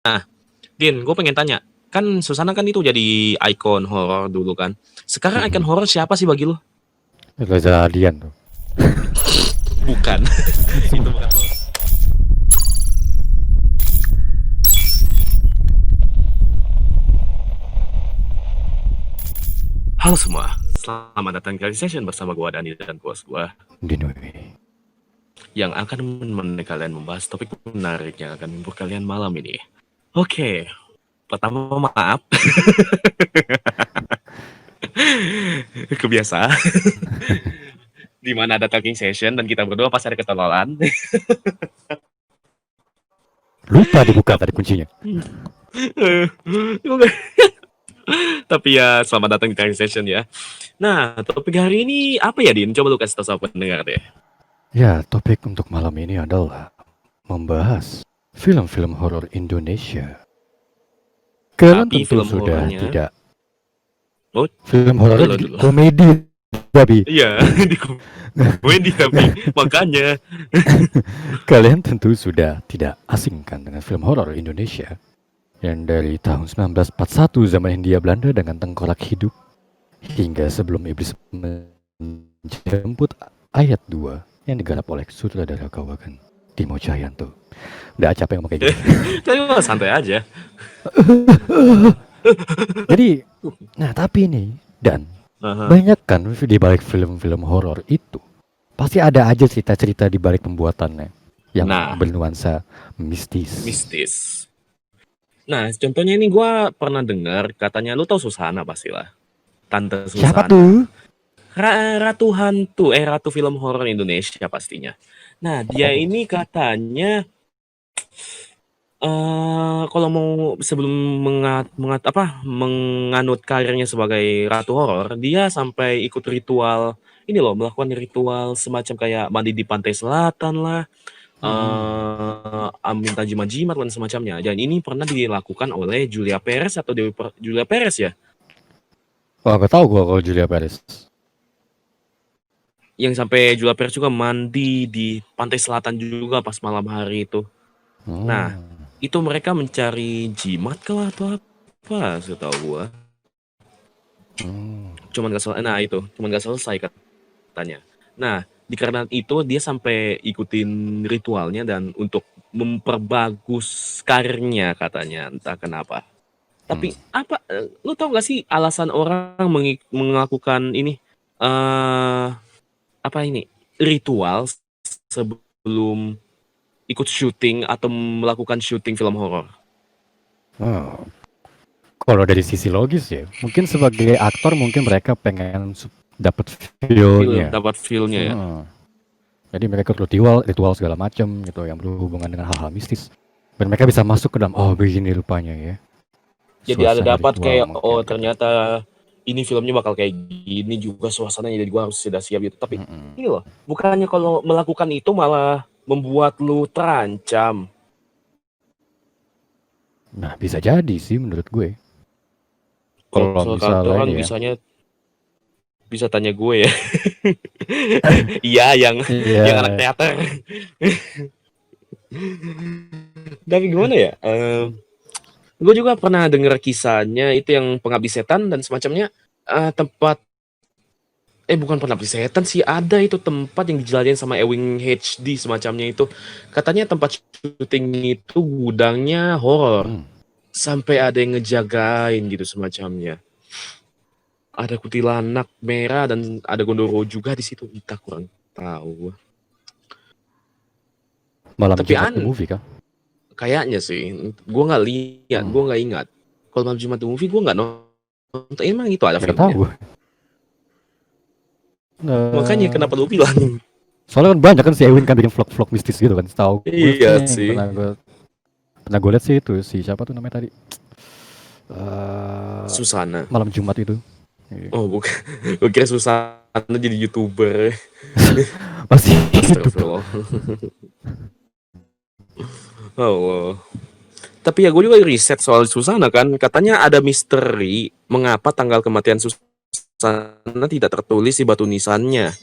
Nah, Din, gue pengen tanya. Kan Susana kan itu jadi ikon horor dulu kan. Sekarang ikon horor siapa sih bagi lu? Reza Ardian tuh. Bukan. Itu bukan horor. Halo semua, selamat datang di session bersama gue Dani dan bos gue Dinoy. yang akan menemani kalian membahas topik menarik yang akan menghibur kalian malam ini. Oke, pertama maaf. Kebiasa. Di mana ada talking session dan kita berdua pas ada ketololan. Lupa dibuka tadi kuncinya. Tapi ya selamat datang di talking session ya. Nah, topik hari ini apa ya, Din? Coba lu kasih tau sama pendengar deh. Ya, topik untuk malam ini adalah membahas film-film horor Indonesia. Kalian Tapi tentu film sudah horornya- tidak. Oh, Film horor dulu. komedi, tapi Iya, di komedi tapi makanya. kalian tentu sudah tidak asing kan dengan film horor Indonesia yang dari tahun 1941 zaman Hindia Belanda dengan tengkorak hidup hingga sebelum iblis menjemput ayat 2 yang digarap oleh sutradara kawakan Timo Cahyanto. Udah capek ngomong kayak gitu. Tapi mah santai aja. Jadi, nah tapi nih, dan Aha. banyak kan di balik film-film horor itu pasti ada aja cerita-cerita di balik pembuatannya yang Nah. bernuansa mistis. Mistis. Nah, contohnya ini gue pernah dengar katanya, lu tahu Susana pastilah. Tante Susana. Siapa tuh? Ratu hantu, ratu film horor Indonesia pastinya. Nah, dia ini katanya kalau mau sebelum menganut karirnya sebagai ratu horor, dia sampai ikut ritual ini loh, melakukan ritual semacam kayak mandi di pantai selatan lah, minta jimat-jimat dan semacamnya. Dan ini pernah dilakukan oleh Julia Perez atau Julia Perez ya, Oh, gak tahu gua kalau Julia Perez. yang sampai Julia Perez juga mandi di pantai selatan juga pas malam hari itu. Nah, itu mereka mencari jimat kah atau apa, setahu gua. Cuman gak selesai katanya. Nah, dikarenakan itu dia sampai ikutin ritualnya dan untuk memperbagus karirnya katanya, entah kenapa. Tapi apa, lu tau gak sih alasan orang melakukan ini, ritual sebelum ikut syuting atau melakukan syuting film horor? Oh. Kalau dari sisi logis ya, mungkin sebagai aktor mungkin mereka pengen dapat feel-nya. Dapat feel-nya ya. Jadi mereka ritual segala macam gitu yang berhubungan dengan hal-hal mistis. Dan mereka bisa masuk ke dalam, oh begini rupanya ya. Jadi ada dapat kayak mungkin, oh ternyata ini filmnya bakal kayak gini juga suasananya, jadi gua harus sudah siap gitu. Tapi ini loh, bukannya kalau melakukan itu malah membuat lu terancam. Nah, bisa jadi sih menurut gue. Kalau misalnya kan bisanya bisa tanya gue ya. Iya, yang anak teater. Tapi gimana ya? Gue juga pernah dengar kisahnya itu yang pengabdi setan dan semacamnya, tempat bukan pengabdi setan sih, ada itu tempat yang dijelajahin sama Ewing HD semacamnya itu. Katanya tempat syuting itu gudangnya horor. Sampai ada yang ngejagain gitu semacamnya. Ada kuntilanak merah dan ada gondoro juga di situ, entah, kurang tahu. Malam Tapi Jumat The Movie kah? Kayaknya sih, gue nggak lihat, gue nggak ingat. Kalau Malam Jumat The Movie gue nggak nonton, emang itu ada filmnya. Tahu. Makanya kenapa lu bilang? Soalnya kan banyak kan si Ewin kan bikin vlog-vlog mistis gitu kan, tahu. Iya sih. Pernah gue lihat sih itu, si siapa tuh namanya tadi? Susana. Malam Jumat itu. Oh bukan, gue kira Susana jadi YouTuber. Masih hidup. Oh. Tapi ya gue juga riset soal Susana kan, katanya ada misteri mengapa tanggal kematian Susana tidak tertulis di batu nisannya.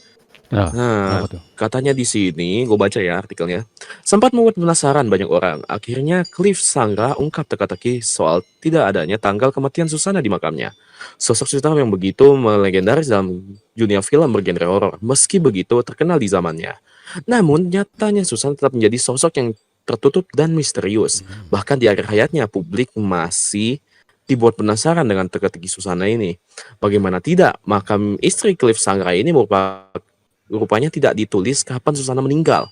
Nah, Nah, kenapa tuh? katanya di sini, gue baca ya artikelnya, sempat membuat penasaran banyak orang. Akhirnya Cliff Sangra ungkap teka-teki soal tidak adanya tanggal kematian Susana di makamnya. Sosok Susana yang begitu melegendaris dalam dunia film bergenre horor, meski begitu terkenal di zamannya. Namun, nyatanya Susana tetap menjadi sosok yang tertutup dan misterius. Hmm. Bahkan di akhir hayatnya, publik masih dibuat penasaran dengan teka-teki Susana ini. Bagaimana tidak, makam istri Cliff Sangra ini rupanya tidak ditulis kapan Susana meninggal.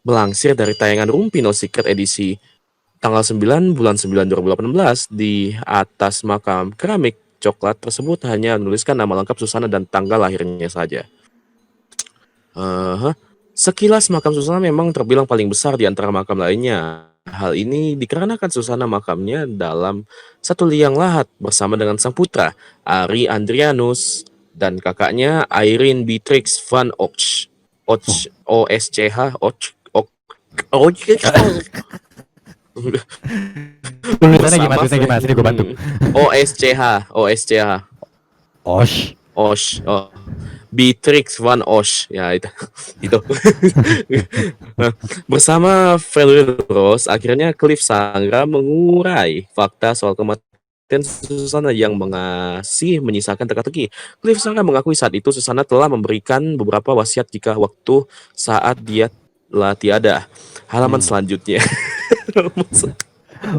Melansir dari tayangan Rumpi No Secret edisi tanggal 9 bulan 9 2018, di atas makam keramik coklat tersebut hanya menuliskan nama lengkap Susana dan tanggal lahirnya saja. Sekilas makam Susana memang terbilang paling besar di antara makam lainnya. Hal ini dikarenakan Susana makamnya dalam satu liang lahat bersama dengan sang putra, Ari Andrianus, dan kakaknya Irene Beatrix van Och. Oh, OSCH, Och, tulisannya gimana? bersama Tulisannya gimana? Sini gue bantu. OSCH, Osh. Osh, oh, Beatrix van Osh, ya itu, itu. Bersama Valerie Rose, akhirnya Cliff Sangra mengurai fakta soal kematian Susana yang masih menyisakan teka-teki. Cliff Sangra mengakui saat itu Susana telah memberikan beberapa wasiat jika waktu saat dia telah tiada. Halaman Hmm. selanjutnya.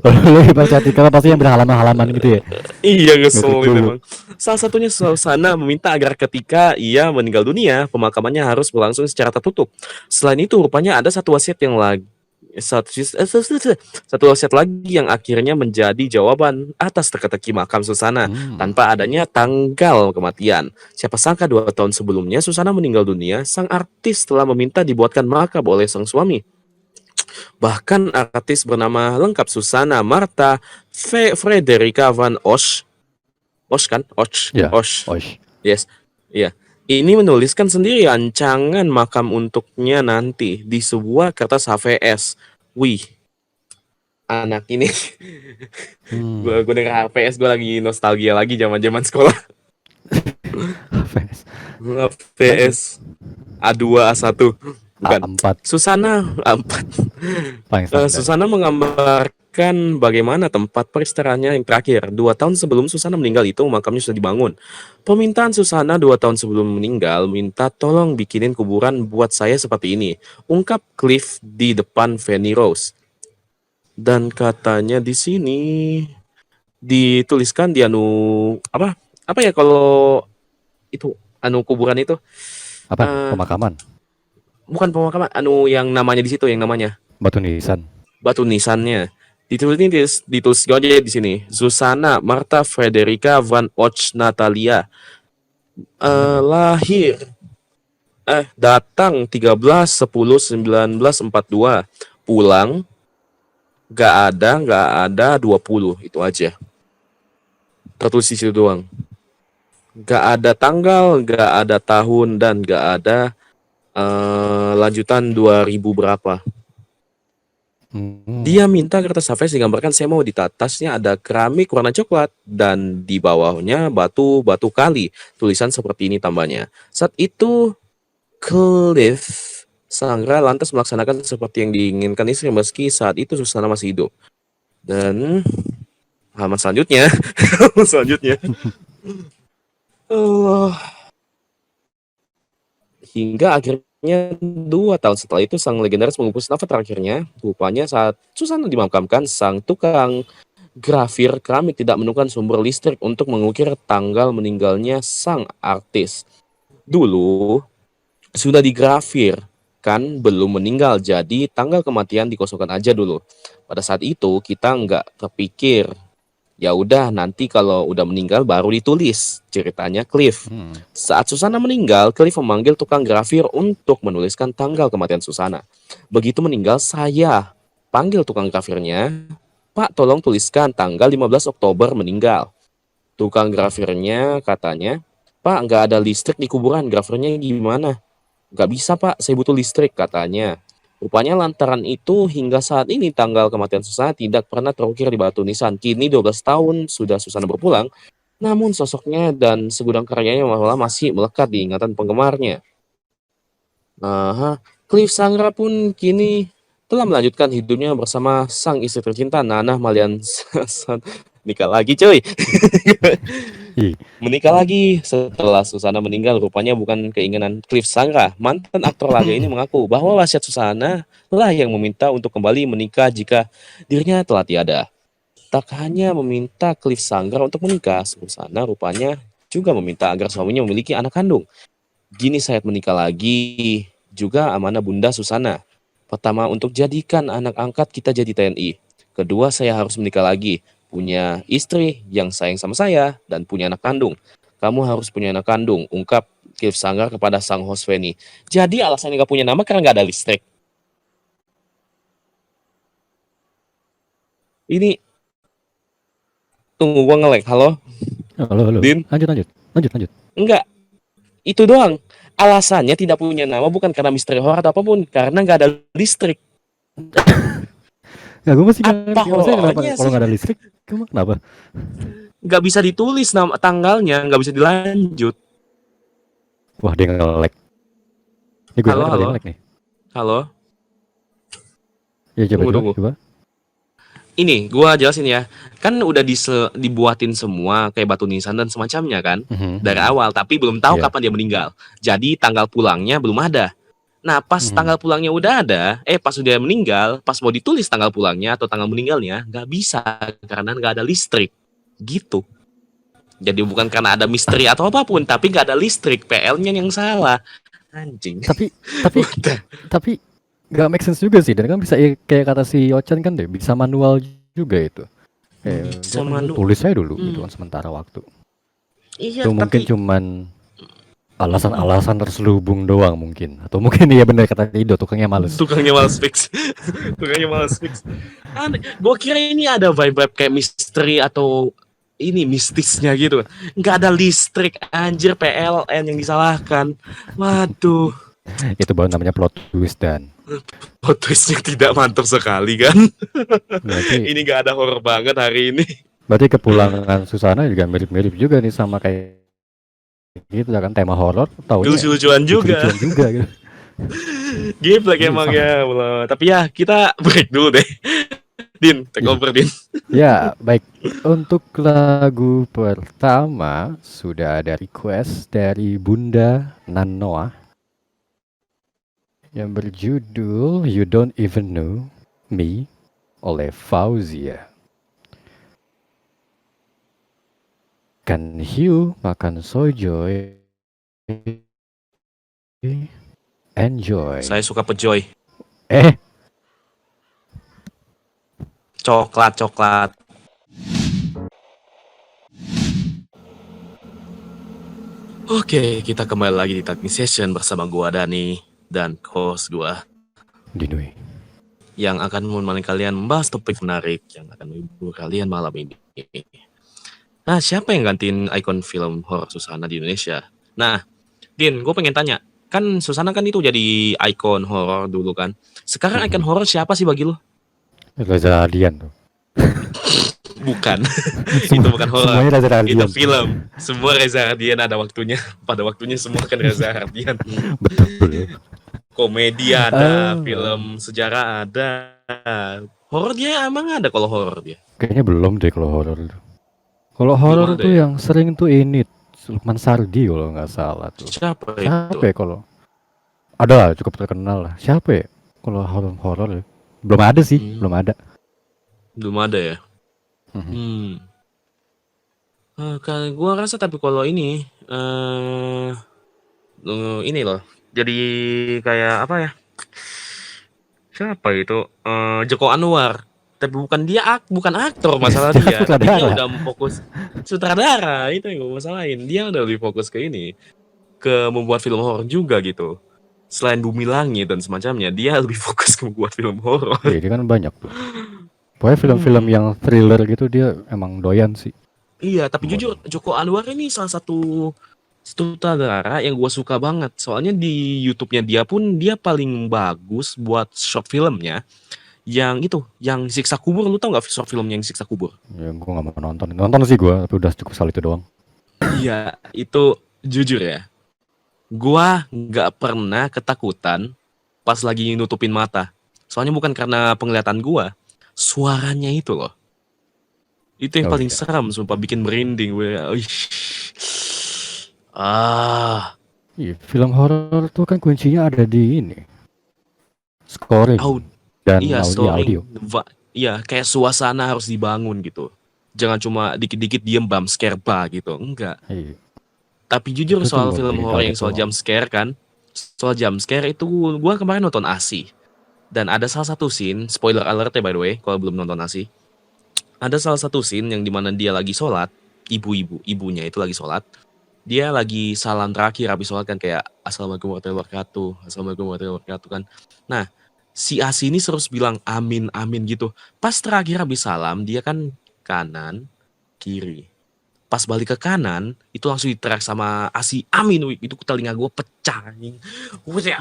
Lu baca artikel pasti yang berhalaman-halaman gitu ya. Iya, Gak klik ngeselin dulu. memang. Salah satunya Susana meminta agar ketika ia meninggal dunia, pemakamannya harus berlangsung secara tertutup. Selain itu, rupanya ada satu wasiat yang lagi satu wasiat lagi yang akhirnya menjadi jawaban atas teka-teki makam Susana Hmm. tanpa adanya tanggal kematian. Siapa sangka 2 tahun sebelumnya Susana meninggal dunia, sang artis telah meminta dibuatkan makam oleh sang suami. Bahkan artis bernama lengkap Susana Martha Frederica van Osch. Osch kan? Osch. Ya, Osch. Osh. Yes. Iya. Ini menuliskan sendiri rancangan makam untuknya nanti di sebuah kertas HVS. Wih, anak ini. Hmm. Gue denger HVS, gue lagi nostalgia lagi zaman-zaman sekolah. Fans. HVS A2 A1. Bukan. A4 Susana A4. paling standar. Susana menggambarkan bagaimana tempat peristirahataannya yang terakhir. 2 tahun sebelum Susana meninggal itu makamnya sudah dibangun. Permintaan Susana 2 tahun sebelum meninggal minta tolong bikinin kuburan buat saya seperti ini. Ungkap Cliff di depan Fanny Rose. Dan katanya di sini dituliskan di apa ya kalau itu kuburan itu Apa? eh, Pemakaman. bukan pemakaman, yang namanya di situ, yang namanya Batu nisan. batu nisannya. Ditulis aja di sini. Susana Martha Frederica van Och Natalia. Lahir datang 13/10/1942. Pulang nggak ada 20, itu aja. Tertulis di situ doang. Nggak ada tanggal, nggak ada tahun, dan nggak ada lanjutan 2000 berapa. Hmm. Dia minta kertas HVS digambarkan saya mau di atasnya ada keramik warna coklat dan di bawahnya batu kali. Tulisan seperti ini tambahnya. Saat itu Cliff Sangra lantas melaksanakan seperti yang diinginkan istri meski saat itu Susana masih hidup. Dan halaman selanjutnya, hingga akhirnya 2 tahun setelah itu sang legendaris mengumpus nafas terakhirnya. Rupanya saat Susana dimakamkan, sang tukang grafir keramik tidak menemukan sumber listrik untuk mengukir tanggal meninggalnya sang artis. Dulu sudah digrafir kan belum meninggal, jadi tanggal kematian dikosongkan aja dulu. Pada saat itu kita nggak terpikir, ya udah nanti kalau udah meninggal baru ditulis, ceritanya Cliff. Hmm. Saat Susana meninggal, Cliff memanggil tukang grafir untuk menuliskan tanggal kematian Susana. Begitu meninggal, saya panggil tukang grafirnya, Pak tolong tuliskan tanggal 15 Oktober meninggal. Tukang grafirnya katanya, Pak nggak ada listrik di kuburan, grafirnya gimana? Nggak bisa Pak, saya butuh listrik katanya. Rupanya lantaran itu hingga saat ini tanggal kematian Susana tidak pernah terukir di batu nisan. Kini 12 tahun sudah Susana berpulang, namun sosoknya dan segudang karyanya malah masih melekat di ingatan penggemarnya. Aha. Cliff Sangra pun kini telah melanjutkan hidupnya bersama sang istri tercinta Nanah Malian Sasan. Nikah lagi cuy. Ih, Menikah lagi setelah Susana meninggal. Rupanya bukan keinginan Cliff Sangra. Mantan aktor laga ini mengaku bahwa wasiat Susana lah yang meminta untuk kembali menikah jika dirinya telah tiada. Tak hanya meminta Cliff Sangra untuk menikah, Susana rupanya juga meminta agar suaminya memiliki anak kandung. Gini saya menikah lagi, juga amanah Bunda Susana. Pertama, untuk jadikan anak angkat kita jadi TNI. Kedua, saya harus menikah lagi. Punya istri yang sayang sama saya dan punya anak kandung. Kamu harus punya anak kandung, ungkap Cliff Sanggar kepada sang host Feni. Jadi alasannya gak punya nama karena gak ada listrik. Ini, tunggu gua nge-lag. Halo, halo. Din? Lanjut. Enggak, itu doang. Alasannya tidak punya nama bukan karena misteri horor atau apapun, karena nggak ada listrik. Ya, gue masih nggak Apa ngerti maksudnya kenapa horornya kalau sih? nggak ada listrik, kenapa? Nggak bisa ditulis nama tanggalnya, nggak bisa dilanjut. Wah, dia nge-lag. Ini gue Halo, apa dia halo, nge-lag nih? halo. Ya Tunggu. coba. Ini gua jelasin ya. Kan udah dibuatin semua kayak batu nisan dan semacamnya kan dari awal, tapi belum tahu Iya. kapan dia meninggal. Jadi tanggal pulangnya belum ada. Nah, pas tanggal pulangnya udah ada, pas sudah meninggal, pas mau ditulis tanggal pulangnya atau tanggal meninggalnya, nggak bisa karena nggak ada listrik. Gitu. Jadi bukan karena ada misteri atau apapun, tapi nggak ada listrik, PL-nya yang salah. Anjing. Tapi Udah. tapi nggak make sense juga sih, dan kan bisa kayak kata si Ochan kan deh, bisa manual juga itu. Bisa Dia kan tulis aja dulu gitu kan sementara waktu. Iya, Itu mungkin tapi cuman alasan-alasan terselubung doang mungkin, atau mungkin iya benar kata Ido, tukangnya males. tukangnya malas fix. Gue kira ini ada vibe-vibe kayak misteri atau ini mistisnya gitu. Nggak ada listrik, anjir, PLN yang disalahkan. Waduh, Itu baru namanya plot twist. Dan plot twistnya tidak mantap sekali kan. berarti Ini nggak ada horor banget hari ini. kepulangan Susana juga mirip-mirip juga nih sama kayak gitu kan, tema horor, taunya Lucu-lucuan juga. lucu-lucuan juga gitu. Geblek Iya, emang sama. ya. Tapi ya kita break dulu deh. Din, take Iya. over Din. Ya, baik. Untuk lagu pertama sudah ada request dari Bunda Nanoa yang berjudul You Don't Even Know Me oleh Fauzia. Kan hiu makan sojoy, enjoy. Saya suka pejoy. Eh, Coklat. Oke, kita kembali lagi di Talking Session bersama gua Dani dan host gua Dinui. yang akan menemani kalian membahas topik menarik yang akan menghibur kalian malam ini. Nah, siapa yang gantiin ikon film horor Susana di Indonesia? Nah, Din, gue pengen tanya. Kan Susana kan itu jadi ikon horor dulu kan. Sekarang ikon horor siapa sih bagi lo? Reza Radian tuh. Bukan. Itu bukan horor. Semuanya Reza Radian. Itu film. Semua Reza Radian ada waktunya. Pada waktunya semua kan Reza Radian. Betul. Komedi ada, film sejarah ada. Horor dia emang ada kalau horor dia. Kayaknya belum deh kalau horor itu. Kalau horor ada tuh ya? yang sering tuh ini Lukman Sardi kalau nggak salah tuh. Siapa Siapa itu? ya kalau ada lah, cukup terkenal lah. Siapa ya kalau horor ya? Belum ada sih, belum ada. Belum ada ya. Kan gua rasa tapi kalau ini ini loh. Jadi kayak apa ya? Siapa itu? Joko Anwar. Tapi bukan dia bukan aktor masalah dia. Tapi dia Sutradara. udah fokus sutradara, itu yang gue masalahin. Dia udah lebih fokus ke ini, ke membuat film horor juga gitu. Selain Bumi Langit dan semacamnya, dia lebih fokus ke membuat film horor. Iya, dia kan banyak tuh. Pokoknya film-film yang thriller gitu dia emang doyan sih. Iya, tapi jujur Joko Anwar ini salah satu sutradara yang gue suka banget. Soalnya di YouTube-nya dia pun dia paling bagus buat short filmnya. Yang itu, yang Siksa Kubur, lu tau gak short film yang Siksa Kubur? Ya gue gak mau nonton sih gue, tapi udah cukup sekali itu doang. Iya, itu jujur ya. Gua nggak pernah ketakutan pas lagi nutupin mata. Soalnya bukan karena penglihatan gua, suaranya itu loh. Itu yang Oh paling iya. seram, sumpah bikin merinding. Wih. Ah, Iya, film horor tuh kan kuncinya ada di ini, scoring aud dan iya audio audio. storing, iya kayak suasana harus dibangun gitu. Jangan cuma dikit-dikit diem bam scare gitu, enggak. Iya, Tapi jujur itu tuh soal mau film bikin horor yang kaget soal doang. jump scare kan, soal jump scare itu gua kemarin nonton ASI. Dan ada salah satu scene, spoiler alert ya by the way, kalau belum nonton ASI. Ada salah satu scene yang dimana dia lagi sholat, ibunya itu lagi sholat. Dia lagi salam terakhir habis sholat kan kayak Assalamualaikum warahmatullahi wabarakatuh, Assalamualaikum warahmatullahi wabarakatuh kan. Nah, si Asi ini terus bilang amin amin gitu. Pas terakhir habis salam dia kan kanan kiri. Pas balik ke kanan itu langsung diterak sama Asi amin. Wih, itu telinga gue pecah anjing. Gue kayak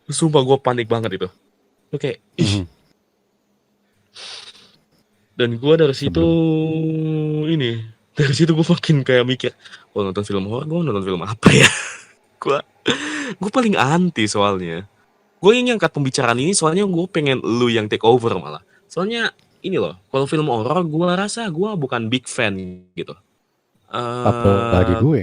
sumpah gue panik banget itu. Oke, ih. Mhm. Dan gue dari situ Sebelum ini, dari situ gue makin kayak mikir, kalau nonton film horor gue nonton film apa ya? gue gue paling anti soalnya. Gue ingin angkat pembicaraan ini soalnya gue pengen lu yang take over malah. Soalnya ini loh, kalau film horor gue rasa gue bukan big fan gitu. apalagi eh gue,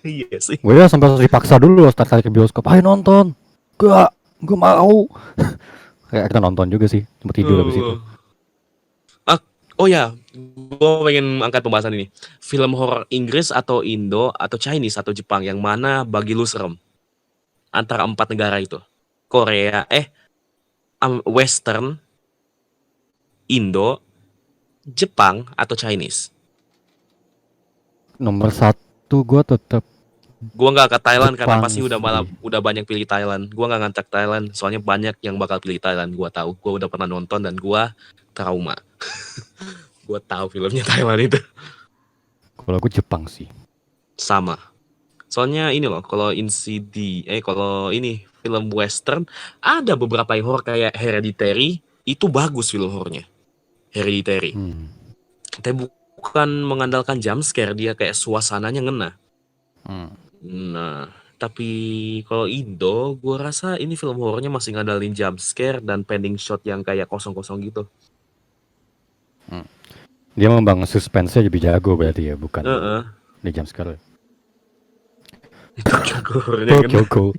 iya sih. gue ya sampai dipaksa dulu start kali ke bioskop, ayo nonton. Gak, gue mau. Kayak kita nonton juga sih, cuma tidur habis itu. Uh, ah, oh ya, gue pengen angkat pembahasan ini. Film horor Inggris atau Indo atau Chinese atau Jepang yang mana bagi lu serem? Antara 4 negara itu. Korea, Western, Indo, Jepang, atau Chinese. Nomor satu gue tetap Gua nggak ke Thailand karena Jepang pasti sih. udah banyak pilih Thailand. Gua nggak ngacak Thailand, soalnya banyak yang bakal pilih Thailand. Gua tahu, gua udah pernah nonton dan gua trauma. Gua tahu filmnya Thailand itu Kalau gue Jepang sih. sama. Soalnya ini loh, kalau kalau ini film Western ada beberapa yang horor kayak Hereditary itu bagus film horornya. Hereditary. Hmm. Tapi bukan mengandalkan jump scare, dia kayak suasananya ngena. Hmm. Nah, tapi kalau Indo, gue rasa ini film horornya masih ngandalin jump scare dan pending shot yang kayak kosong-kosong gitu. Dia membangun suspense-nya lebih jago berarti ya, bukan Heeh. di jump scare. Itu juga horornya ngena. Tokyo Ghoul.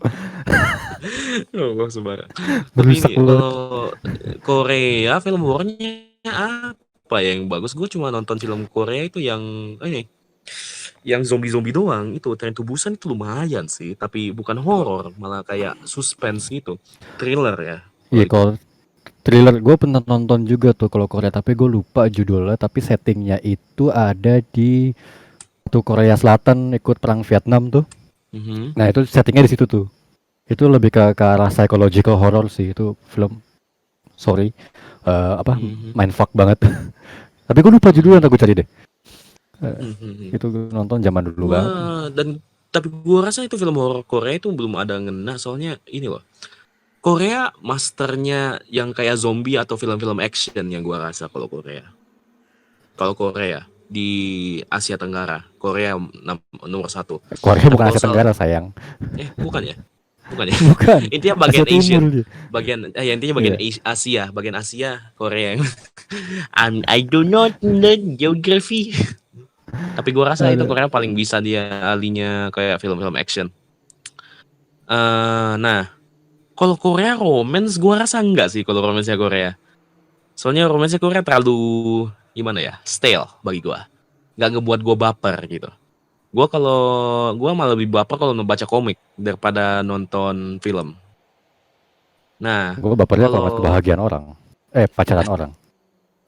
Oh, sembarang. Tapi Berusak ini banget. kalau Korea film horornya apa yang bagus? Gue cuma nonton film Korea itu yang zombie-zombie doang. Itu Train to Busan itu lumayan sih, tapi bukan horor, malah kayak suspense gitu. Thriller ya. Iya, Kalau itu. kalau thriller gue pernah nonton juga tuh kalau Korea, tapi gue lupa judulnya, tapi settingnya itu ada di tuh Korea Selatan ikut perang Vietnam tuh. Mhm. Nah, itu settingnya di situ tuh. Itu lebih ke arah psychological horror sih itu film. Sorry. Mhm. Mindfuck banget. Tapi gue lupa judulnya, ntar gue cari deh. Mhm. Itu gue nonton zaman dulu banget. Tapi gua rasa itu film horor Korea itu belum ada ngena soalnya ini loh. Korea masternya yang kayak zombie atau film-film action yang gua rasa kalau Korea. Kalau Korea di Asia Tenggara, Korea nomor satu. Korea Tapi bukan kalau Asia soal Tenggara sayang. bukan ya? Bukan ya? Bukan. Intinya Asia bagian Timur Asian. dia. Intinya Iya. Bagian Asia Korea. I do not know geography. Tapi gue rasa itu Ada. Korea paling bisa dia ahlinya kayak film-film action. Nah, kalau Korea romance gue rasa enggak sih kalau romance Korea. Soalnya romance Korea terlalu gimana ya, stale bagi gue. Nggak ngebuat gue baper gitu. Gue malah lebih baper kalau membaca komik daripada nonton film. Nah, Gue bapernya kalau ngeliat kalau kebahagiaan orang. Pacaran orang.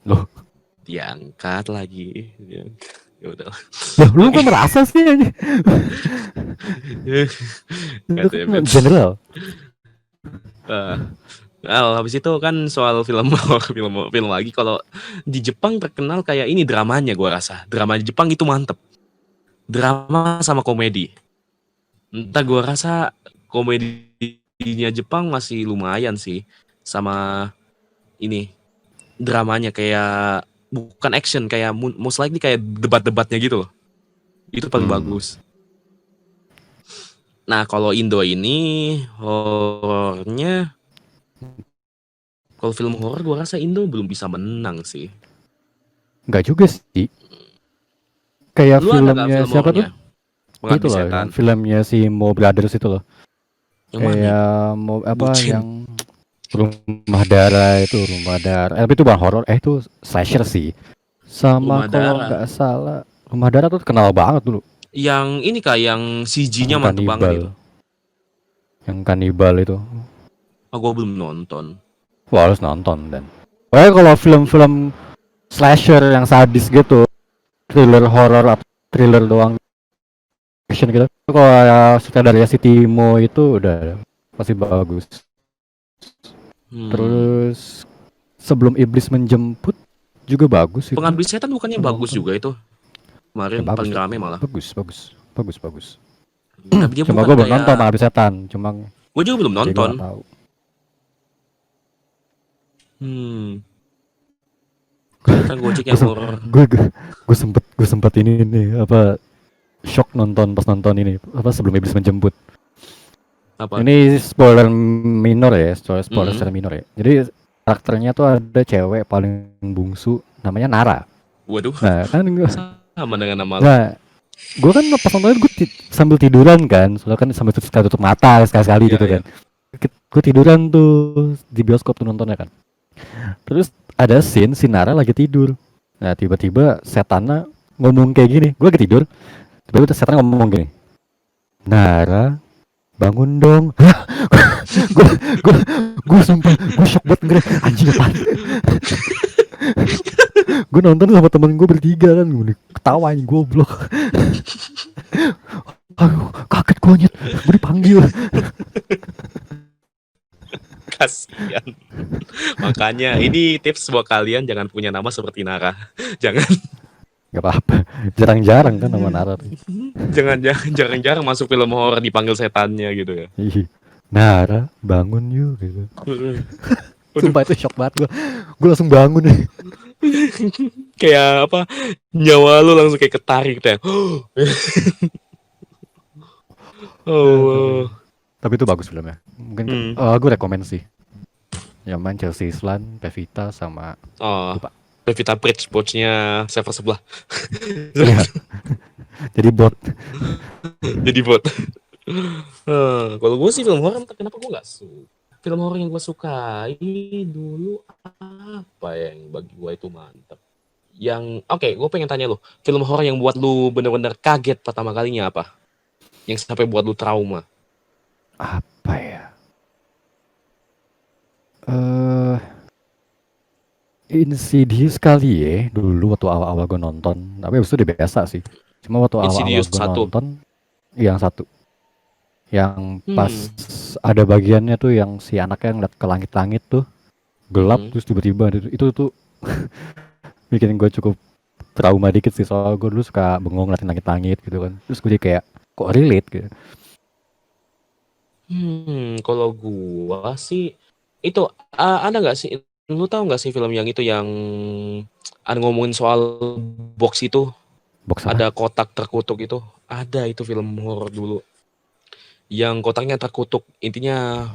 Loh, diangkat lagi, ya udah. lu kan merasa sih ini. Itu Kata kan general. habis itu kan soal film film lagi kalau di Jepang terkenal kayak ini dramanya gue rasa. Drama Jepang itu mantep. Drama sama komedi. Entah gue rasa komedinya Jepang masih lumayan sih sama ini dramanya kayak bukan action kayak most likely kayak debat-debatnya gitu loh. Itu paling Hmm. bagus. Nah, kalau Indo ini horornya, kalau film horor gua rasa Indo belum bisa menang sih. Nggak juga sih. Kayak Lu ada gak filmnya film siapa tuh? horornya? Itu Pengabdi loh, yang Setan. filmnya si Mo Brothers itu loh. Yang mana itu? Kayak mau apa Bucin. yang rumah darah itu, rumah darah. Tapi itu bukan horor, itu slasher sih. Sama Rumah kalau Darah. nggak salah, rumah darah tuh kenal banget dulu. Yang ini kah yang Yang CG-nya mantep banget kanibal, itu. itu. Oh, gua belum nonton. Wah, harus nonton dan. Pokoknya kalau film-film slasher yang sadis gitu, thriller horor atau thriller doang action gitu. Kalau sutradara si Timo itu udah pasti bagus. Hmm. Terus sebelum iblis menjemput juga bagus itu. Pengabdi Setan bukannya Aku bagus nonton. juga itu. Ya Kemarin bagus paling tuh. rame malah. Bagus. Tapi dia Cuma bukan gue belum nonton kayak, Pengabdi Setan, cuma gue juga belum jadi gue nonton. nggak tahu. Hmm. Ternyata Gojek Gue yang horor. gue sempet ini nih apa shock nonton pas nonton ini apa sebelum iblis menjemput. Apa? Ini spoiler minor ya, spoiler Mm-mm. secara minor ya. Jadi karakternya tuh ada cewek paling bungsu namanya Nara. Waduh, Nah kan gue, sama dengan nama lo. nah gue kan pas nonton gue sambil tiduran kan, soalnya kan sambil tutup mata sekali-sekali Iya, gitu iya. kan. Gue tiduran tuh di bioskop tuh nontonnya kan. Terus ada scene si Nara lagi tidur. Nah tiba-tiba setannya ngomong kayak gini. Gue lagi tidur. Tiba-tiba setan ngomong gini. Nara bangun dong. gue gue sumpah gue shock banget ngeri anjing apaan. Gue nonton sama temen gue bertiga kan gue ketawa anjing goblok. Aduh kaget gue nyet. Gue dipanggil. Kasian. Makanya ini tips buat kalian, jangan punya nama seperti Nara. Jangan. Gak apa-apa. Jarang-jarang kan sama Nara tuh. Jarang-jarang masuk film horor dipanggil setannya gitu ya. Nara bangun yuk gitu. Waduh, Sumpah itu shock banget gue. Gue langsung bangun nih. kayak apa? Nyawa lu langsung kayak ketarik gitu ya. Oh. Tapi itu bagus filmnya. Mungkin gue rekomen sih. Yang main Chelsea Islan, Pevita sama Oh. lupa. Pevita Bridge, botnya server sebelah. Iya. Jadi bot. Jadi bot. Kalau gue sih film horor, kenapa gue nggak suka? Film horor yang gue sukai dulu apa yang bagi gue itu mantap? Yang oke, gue pengen tanya lu, film horor yang buat lu bener-bener kaget pertama kalinya apa? Yang sampai buat lu trauma? Apa ya? Insidious kali ya dulu waktu awal-awal gue nonton. Tapi abis itu udah biasa sih. Cuma waktu awal-awal Insidious gue 1. nonton, yang satu. Yang pas Hmm. ada bagiannya tuh yang si anaknya ngeliat ke langit-langit tuh. Gelap terus tiba-tiba itu tuh bikin gue cukup trauma dikit sih. Soalnya gue dulu suka bengong ngeliatin langit-langit gitu kan. Terus gue jadi kayak kok relate gitu. Kalau gua sih itu ada nggak sih? Lu tahu nggak sih film yang itu yang ada ngomongin soal box itu? Box apa? Ada kotak terkutuk itu. Ada itu film horor dulu. Yang kotaknya terkutuk, intinya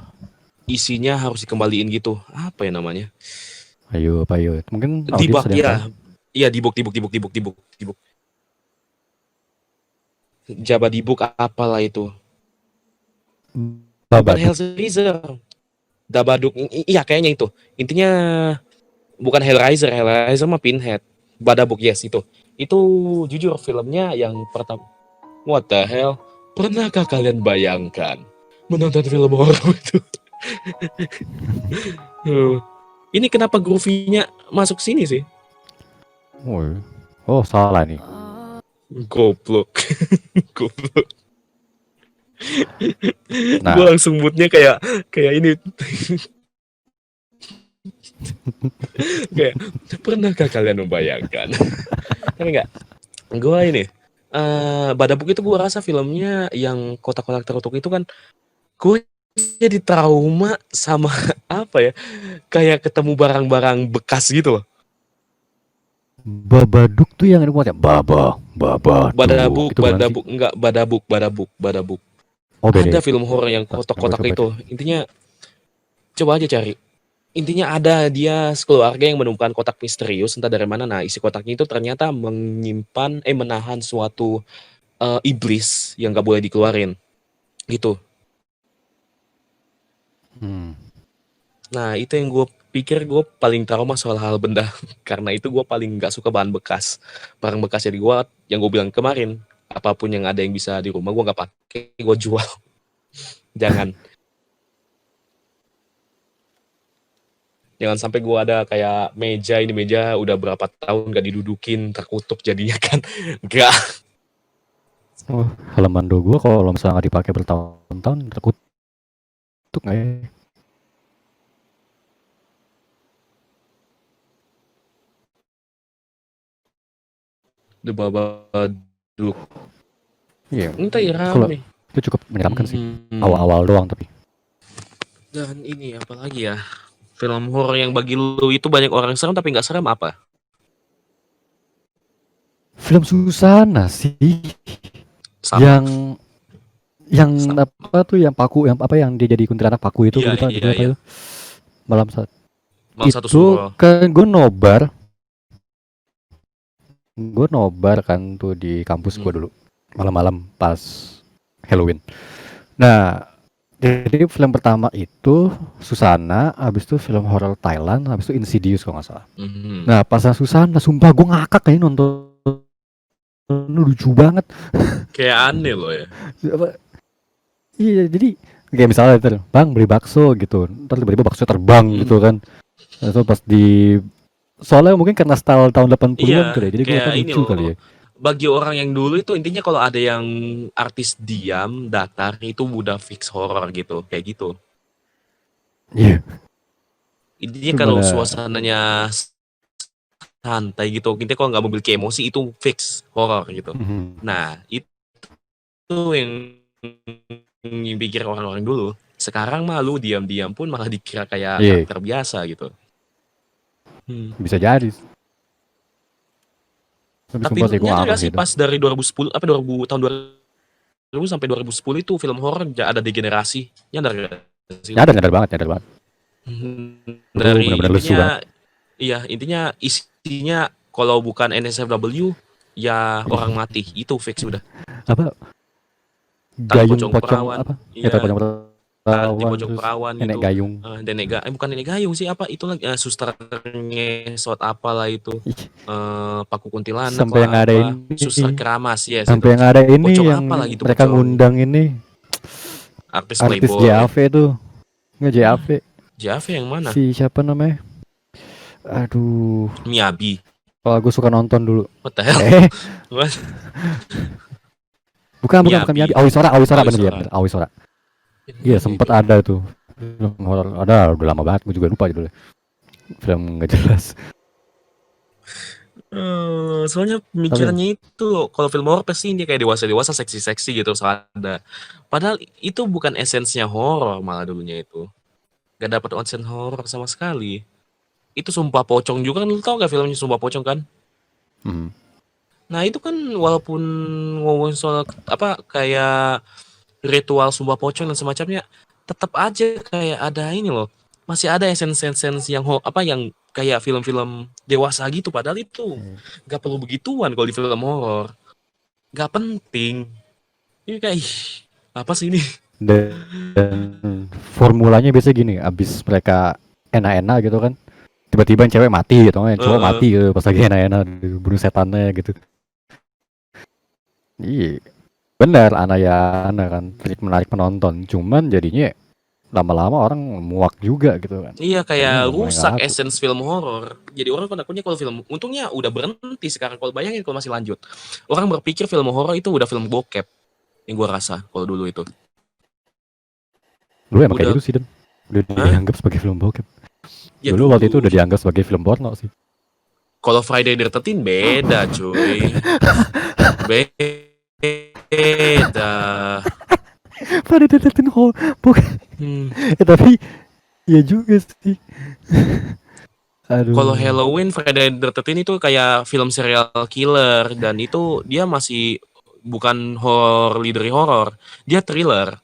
isinya harus dikembaliin gitu. Apa ya namanya? Ayo, apa ayo? Mungkin audiens Dibak ada yang tahu. ya. Iya, dibuk. Jabba dibuk apalah itu. Bukan Babadook. Hellraiser. Dabaduk. Iya kayaknya itu. Intinya bukan Hellraiser mah Pinhead. Badabuk, yes itu. Itu jujur filmnya yang pertama. What the hell? Pernahkah kalian bayangkan menonton film horor itu? Ini kenapa groovy-nya masuk sini sih? Oh, salah nih. Goblok. Nah. Gue langsung moodnya kayak ini. Kayak pernahkah kalian membayangkan? Kan enggak. Gue ini Badabuk itu gue rasa filmnya yang kotak-kotak tertutup itu kan gue jadi trauma sama apa ya? Kayak ketemu barang-barang bekas gitu loh. Babadook tuh yang ini buat ya Baba Babadook itu bukan sih? enggak, Badabuk. Oh beda Ada itu. film horor yang Ntar gua kotak-kotak coba itu. deh. Intinya coba aja cari. Intinya ada dia sekeluarga yang menemukan kotak misterius entah dari mana. Nah, isi kotaknya itu ternyata menahan suatu iblis yang nggak boleh dikeluarin. Gitu. Hmm. Nah, itu yang gue pikir gue paling trauma soal hal benda. Karena itu gue paling nggak suka bahan bekas. Barang bekas jadi gue, yang gue bilang kemarin, apapun yang ada yang bisa di rumah gue nggak pakai, gue jual. Jangan. Jangan sampai gue ada kayak ini meja udah berapa tahun gak didudukin, terkutuk jadinya kan. Enggak. Oh, halaman do gua kalau misalnya nggak dipakai bertahun-tahun terkutuk nggak ya? The Babadook. Iya. Entah ya Kalau rame. itu cukup menyeramkan sih. Mhm. Awal-awal doang tapi. Dan ini apalagi ya? Film horor yang bagi lu itu banyak orang serem tapi nggak serem apa? Film Susana sih. Sama. Yang Sama. apa tuh yang paku yang apa yang dia jadi kuntilanak paku itu Iya, lupa iya, judulnya apa iya. itu. Malam saat Malam Satu itu Suro. kan gue nobar kan tuh di kampus gue dulu malam-malam pas Halloween. Nah, jadi film pertama itu Susana, habis itu film horor Thailand, habis itu Insidious kalau nggak salah. Mhm. Nah, pas Susana, sumpah gue ngakak kayaknya nonton lucu banget. Kayak aneh loh ya. Apa- Iya, jadi kayak misalnya ntar, bang beli bakso gitu, ntar tiba-tiba bakso terbang gitu kan. Itu pas di soalnya mungkin karena style tahun 80-an Iya, kali ya, jadi gue kayak ini lucu loh. kali ya. Bagi orang yang dulu itu intinya kalau ada yang artis diam, datar itu udah fix horor gitu, kayak gitu. Iya, Intinya kalau gimana? suasananya santai gitu, intinya kalau nggak memiliki emosi itu fix horor gitu. Mhm. Nah, itu yang dipikir orang-orang dulu. Sekarang mah lu diam-diam pun malah dikira kayak Iya, karakter biasa gitu. bisa jadi. Tapi Tapi sumpah lu sih gue nyadar ngakak gak sih sih itu. pas dari 2010 apa 2000 tahun 2000 sampai 2010 itu film horor ada degenerasi. Nyadar gak sih lu? Nyadar banget. Dulu Dari benar-benar lesu intinya banget. iya, intinya isinya kalau bukan NSFW ya orang mati. Itu fix udah. Apa? Tali Gayung pocong pocong perawan. apa? Ya Iya, tali pocong tali perawan pocong terus perawan nenek gitu. gayung. Bukan nenek gayung sih apa itu lagi suster ngesot apalah itu. Ih, Paku kuntilanak sampai yang lah ada apa. Suster ini, keramas yes itu. sampai yang ada ini Pocong yang apa lagi tuh mereka pocong ngundang ini artis artis Playboy. JAV tuh. Nggak JAV. Jave yang mana? Si siapa namanya? Aduh, Miyabi. kalau gue suka nonton dulu. What the hell? What? Bukan Miyabi. Miyabi. Awisora bener Awisora. ya, bener. Awisora. Iya, sempet ada tuh. Film horor. Ada, udah lama banget, gue juga lupa judulnya. Film nggak jelas. Soalnya pemikirannya itu kalau film horor pasti dia kayak dewasa-dewasa seksi-seksi gitu ada. Padahal itu bukan esensinya horor malah dulunya itu. Gak dapat onsen horor sama sekali. Itu Sumpah Pocong juga kan, lu tau gak filmnya Sumpah Pocong kan? Hmm. Nah itu kan walaupun ngomong soal apa kayak ritual Sumpah Pocong dan semacamnya, tetap aja kayak ada ini loh. Masih ada essence yang apa yang kayak film-film dewasa gitu, padahal itu gak perlu begituan kalau di film horor. Gak penting. Ini kayak apa sih ini? Dan formulanya biasa gini, abis mereka enak-enak gitu kan, tiba-tiba yang cewek mati gitu, yang cowok mati gitu, pas lagi enak-enak bunuh setannya gitu. Iya, benar, anak kan menarik penonton, cuman jadinya lama-lama orang muak juga gitu kan. Iya kayak lumayan rusak laku. essence film horor. Jadi orang takutnya kalau film, untungnya udah berhenti sekarang. Kalau bayangin kalau masih lanjut, orang berpikir film horor itu udah film bokep. Yang gue rasa kalau dulu itu. Dulu emang kayak Udah. gitu sih, Dan. Udah dianggap sebagai film bokep. Ya Dulu waktu itu udah dianggap sebagai film porno sih. Kalau Friday the 13 beda cuy. Beda. Pada deketin bokep. Tapi ya juga sih. Kalau Aduh. Halloween, Friday the 13 itu kayak film serial killer dan itu dia masih bukan horror dari horror, dia thriller.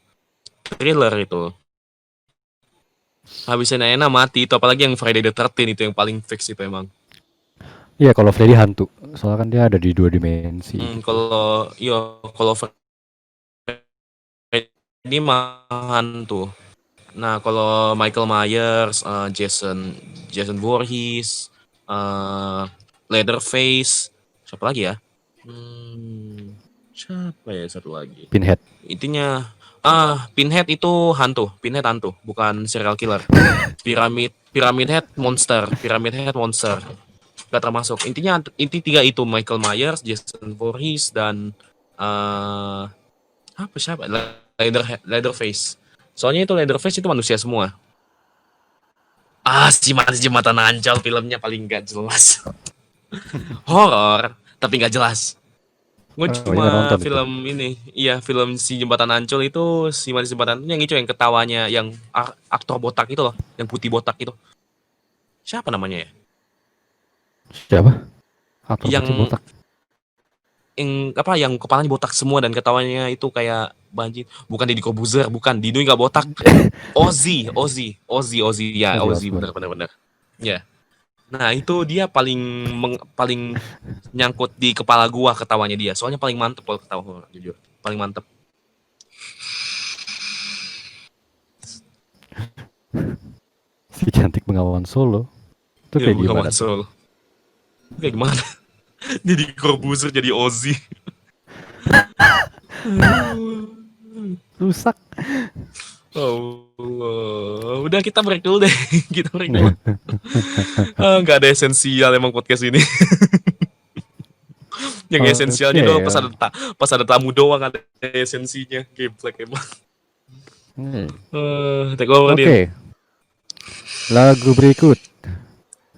Thriller itu. Habisnya Naena mati itu apalagi yang Friday the 13 itu yang paling fix itu emang. Iya, kalau Freddy hantu. Soalnya kan dia ada di 2 dimensi gitu. Kalau Freddy mah hantu. Nah, kalau Michael Myers, Jason Voorhees, Leatherface, siapa lagi ya? Siapa ya satu lagi? Pinhead. Intinya Pinhead itu hantu, Pinhead hantu, bukan serial killer. Pyramid Head monster, Pyramid Head monster. Gak termasuk. Inti tiga itu Michael Myers, Jason Voorhees dan siapa? Leatherface. Soalnya itu Leatherface itu manusia semua. Si Jembatan Ancol filmnya paling gak jelas. Horor, tapi gak jelas. Gue Oh, ini nggak cuma nonton itu. film ini, film si Jembatan Ancol itu, si Manis Jembatan yang itu yang ketawanya, yang aktor botak itu loh, yang putih botak itu. Siapa namanya ya? Siapa? Aktor putih Yang botak. yang kepalanya botak semua dan ketawanya itu kayak banjir. Bukan Deddy Corbuzier, bukan. Dino nggak botak. Ozzy, ya, Ozzy Ozzy, Osbourne. benar. Ya. Nah, itu dia paling nyangkut di kepala gua ketawanya dia. Soalnya paling mantep kalau ketawa horor, jujur. Paling mantep. Si cantik Bengawan Solo. Itu kayak gimana tuh? Solo. Kayak gimana? Deddy Corbuzier jadi Ozzy. Rusak. Oh, udah kita break dulu deh. Kita break dulu. Nggak ada esensial emang podcast ini. Yang esensialnya doang pas ada tamu doang ada esensinya. Geblek emang. Take over dia. Oke. Lagu berikut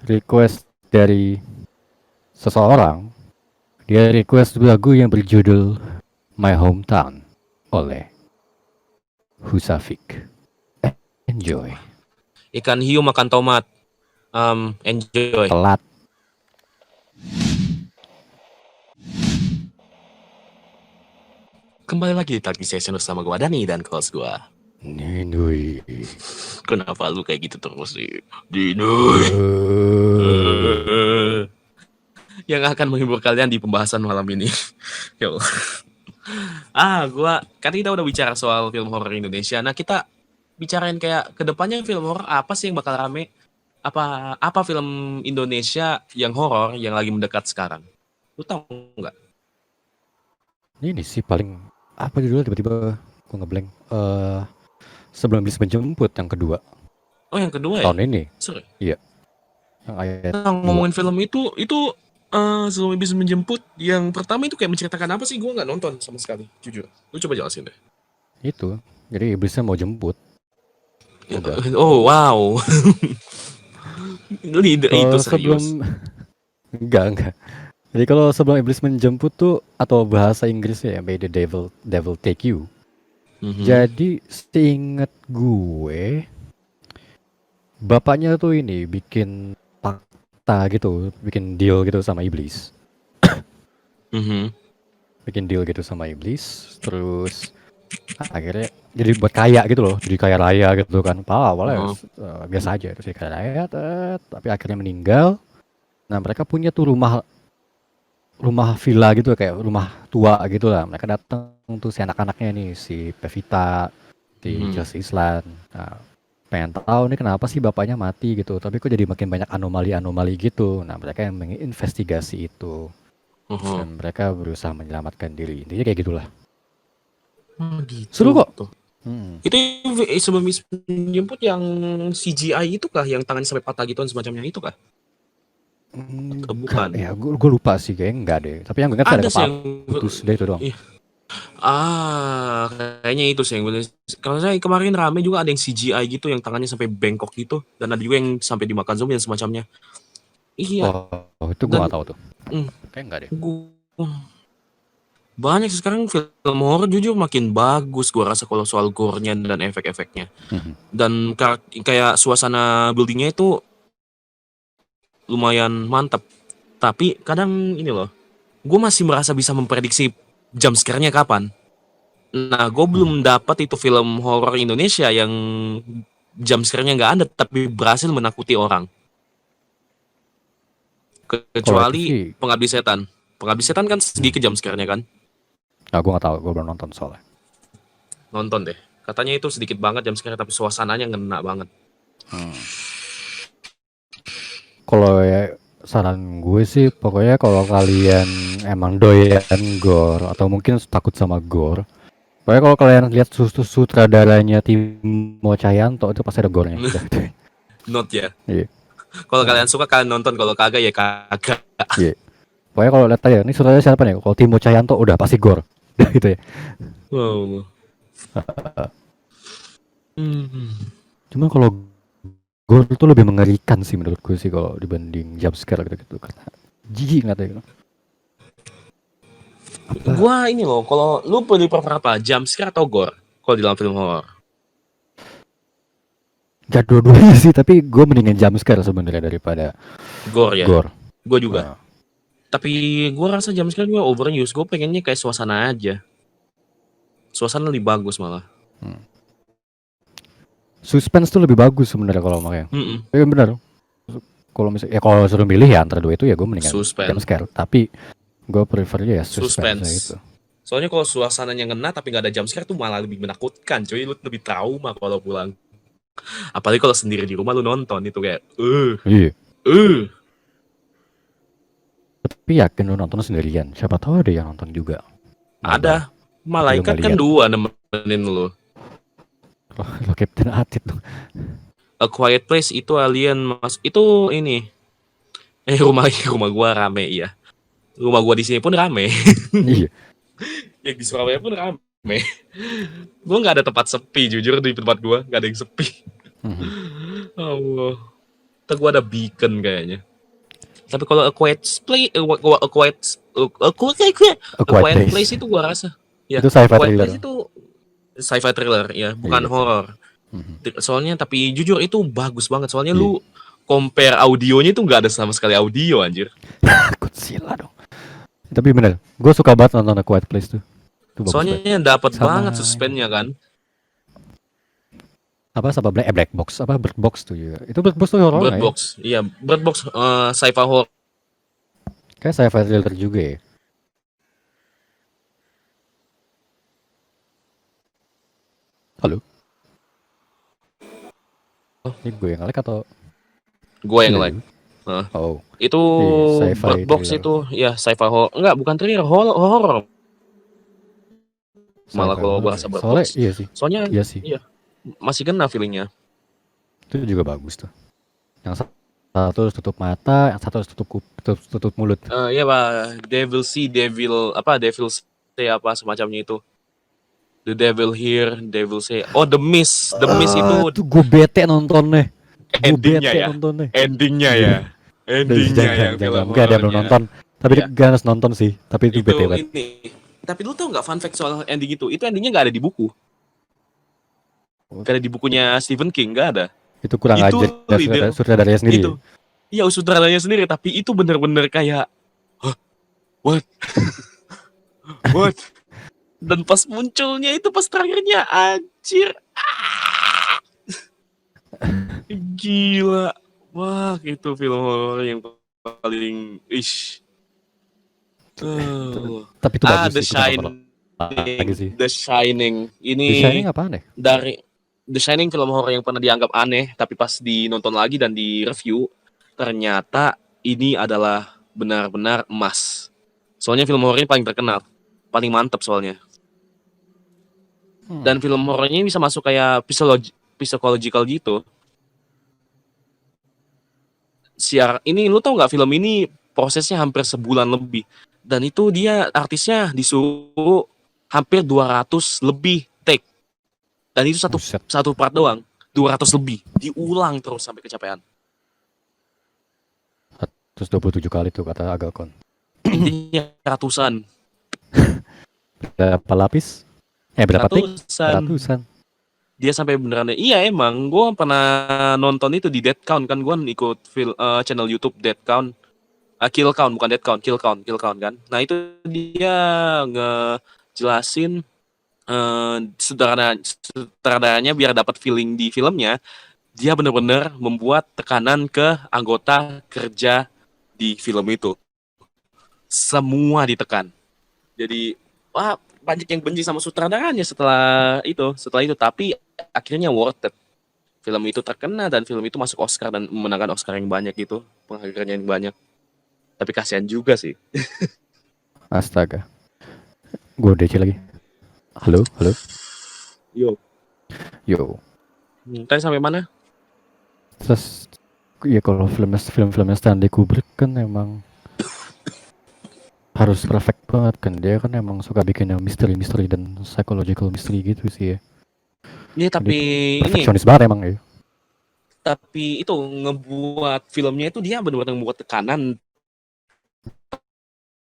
request dari seseorang. Dia request lagu yang berjudul My Hometown oleh Husafik. Enjoy. Ikan hiu makan tomat. Enjoy. Telat. Kembali lagi di Talking Session bersama gue Dani dan host gue. Ninoi. Kenapa lu kayak gitu terus sih? Dinoi. Yang akan menghibur kalian di pembahasan malam ini. Yo. Kan kita udah bicara soal film horor Indonesia. Nah, kita bicarain kayak kedepannya film horor apa sih yang bakal rame? Apa film Indonesia yang horor yang lagi mendekat sekarang? Lu tahu nggak? Ini sih paling apa judulnya tiba-tiba gue ngeblank. Sebelum Iblis Menjemput yang kedua. Oh, yang kedua ya? Tahun ini. Sorry. Iya. Yang ayat ngomongin film itu Sebelum Iblis Menjemput yang pertama itu kayak menceritakan apa sih? Gue nggak nonton sama sekali, jujur. Lu coba jelasin deh. itu. Jadi iblisnya mau jemput. Udah. Oh wow. Leader itu serius. Enggak. Jadi kalau sebelum iblis menjemput tuh atau bahasa Inggrisnya ya May the devil take you. Jadi seinget gue bapaknya tuh ini bikin fakta gitu, bikin deal gitu sama iblis. Bikin deal gitu sama iblis, terus akhirnya jadi buat kaya gitu loh, jadi kaya raya gitu kan. Awalnya biasa aja, terus kaya raya, tapi akhirnya meninggal. Nah mereka punya tuh rumah villa gitu kayak rumah tua gitu lah. Mereka datang tuh si anak-anaknya nih, si Pevita, si Chelsea Islan. Nah, pengen tahu nih kenapa sih bapaknya mati gitu. Tapi kok jadi makin banyak anomali-anomali gitu. Nah mereka yang menginvestigasi itu. Dan mereka berusaha menyelamatkan diri. Intinya kayak gitulah. Gitu. Seru kok. Itu sebelum menjemput yang CGI itu kah? Yang tangannya sampai patah gituan semacamnya itu kah? Bukan. Ya gue lupa sih kayaknya enggak deh. Tapi yang gue ingat ada kepala putus deh itu doang. Iya. Kayaknya itu sih yang kalau saya kemarin rame juga ada yang CGI gitu yang tangannya sampai bengkok gitu dan ada juga yang sampai dimakan zombie dan semacamnya. Iya. Oh itu gue gak tahu tuh. Kayak enggak deh. Banyak sekarang film horor jujur makin bagus gue rasa kalau soal gore-nya dan efek-efeknya. Dan kayak suasana buildingnya itu lumayan mantap. Tapi kadang ini loh, gue masih merasa bisa memprediksi jump scare-nya kapan. Nah, gue belum dapat itu film horor Indonesia yang jump scare-nya nggak ada, tapi berhasil menakuti orang. Kalau itu Kecuali sih, Pengabdi Setan. Pengabdi Setan kan sedikit jump scare-nya kan. gue nggak tahu, gue belum nonton soalnya. Nonton deh. Katanya itu sedikit banget jump scare, tapi suasananya ngena banget. Kalau ya saran gue sih, pokoknya kalau kalian emang doyan gore atau mungkin takut sama gore, pokoknya kalau kalian lihat sutradaranya Timo Cahyanto itu pasti ada gore-nya. Udah, gitu. Not ya. Iya. Kalau kalian suka kalian nonton, kalau kagak ya kagak. Iya. Pokoknya kalau lihat aja, ini sutradaranya siapa nih? Kalau Timo Cahyanto udah pasti gore. Udah gitu ya. Wow. Hmm. Cuman kalau gore itu lebih mengerikan sih menurut gue sih kalau dibanding jump scare gitu karena jijik nggak tahu gitu. Gua ini loh, kalau lu prefer apa? Jump scare atau gore? Kalau di dalam film horor. Gak dua-duanya sih, tapi gue mendingan jump scare sebenarnya daripada Gore ya. gore. Gue juga. Tapi gue rasa jump scare gue overuse. Gue pengennya kayak suasana aja. Suasana lebih bagus malah. Suspense tuh lebih bagus sebenarnya kalau makanya. Iya benar. Kalau misalnya kalau suruh milih ya antara dua itu ya gue mendingan Suspense. jump scare. Tapi gue prefernya ya suspense itu. Soalnya kalau suasananya ngena tapi nggak ada jump scare tuh malah lebih menakutkan. Cuy, lu lebih trauma kalau pulang. Apalagi kalau sendiri di rumah lu nonton itu kayak, Iya. Tapi yakin lu nonton sendirian. Siapa tahu ada yang nonton juga. Ada. Malaikat kan 2 nemenin lu. Lo Captain Atit tuh. A Quiet Place itu alien mas. Itu ini. Rumah gua rame ya. Rumah gua di sini pun rame. Iya. Yang di Surabaya pun rame. Gua nggak ada tempat sepi, jujur di tempat gua nggak ada yang sepi. Allah. Ntar gua ada beacon kayaknya. Tapi kalau A Quiet Place itu gua rasa. Ya, itu sci-fi Quiet thriller. Place itu sci-fi thriller ya, bukan horor. Soalnya tapi jujur itu bagus banget. Soalnya lu compare audionya itu nggak ada sama sekali audio anjir. Godzilla dong. Tapi bener, gue suka banget nonton A Quiet Place tuh. Soalnya dapat banget suspense-nya kan. Apa sama Black Box? Apa Bird Box tuh juga? Itu Bird Box tuh horor Bird Box, ya? Iya Bird Box sci-fi horror. Kayak sci-fi thriller juga ya. Halo. Ini gue yang nge-lag atau? Gue yang nge-lag. Itu Bird Box thriller. Itu ya sci-fi horror. Enggak, bukan thriller, horror. Malah kalau gue rasa Bird Box. Iya sih. Soalnya iya sih. Iya. Masih kena feelingnya. Itu juga bagus tuh. Yang satu harus tutup mata, yang satu harus tutup mulut. Iya Pak, Devil Say apa semacamnya itu. The Devil Here, Devil Say. Oh, The Mist itu. Itu gue bete nontonnya. Endingnya ya. Endingnya ya. Mungkin ada yang belum nonton. Tapi gak harus nonton sih. Tapi itu bete banget. Tapi lu tau nggak fun fact soal ending itu? Itu endingnya nggak ada di buku. Gak ada di bukunya Stephen King, nggak ada. Itu kurang ajar sutradaranya sendiri. Itu. Iya, sutradaranya sendiri, tapi itu bener-bener kayak what? What? Dan pas munculnya itu pas terakhirnya anjir. Gila. Wah, itu film horor yang paling Tapi itu bagus The Shining. Ini The Shining apaan deh? Dari The Shining film horor yang pernah dianggap aneh, tapi pas dinonton lagi dan di review, ternyata ini adalah benar-benar emas. Soalnya film horor ini paling terkenal, paling mantap soalnya. Dan film horornya bisa masuk kayak psychological gitu. Ini lu tau nggak, film ini prosesnya hampir sebulan lebih. Dan itu dia artisnya disuruh hampir 200 lebih take. Dan itu satu part doang, 200 lebih. Diulang terus sampai kecapean. 127 kali tuh kata Agalkon. Intinya ratusan. Berapa lapis? Berapa take? Ratusan. Dia sampai beneran iya emang gue pernah nonton itu di Dead Count kan, gue ikut channel YouTube Dead Count. Kill Count bukan Dead Count, Kill Count kan. Nah itu dia ngejelasin sutradaranya biar dapat feeling di filmnya, dia benar-benar membuat tekanan ke anggota kerja di film itu. Semua ditekan. Jadi wah banyak yang benci sama sutradaranya setelah itu, tapi akhirnya worth it. Film itu terkenal dan film itu masuk Oscar dan memenangkan Oscar yang banyak gitu, penghargaan yang banyak. Tapi kasihan juga sih. Astaga. Gue DC lagi. Halo. Yo. Tadi sampai mana? Terus ya kalau film-filmnya Stanley Kubrick kan emang harus perfect banget kan, dia kan emang suka bikin yang misteri dan psychological mystery gitu sih ya. Ini tapi perfeksionis banget emang ya. Tapi itu ngebuat filmnya itu dia benar-benar membuat tekanan.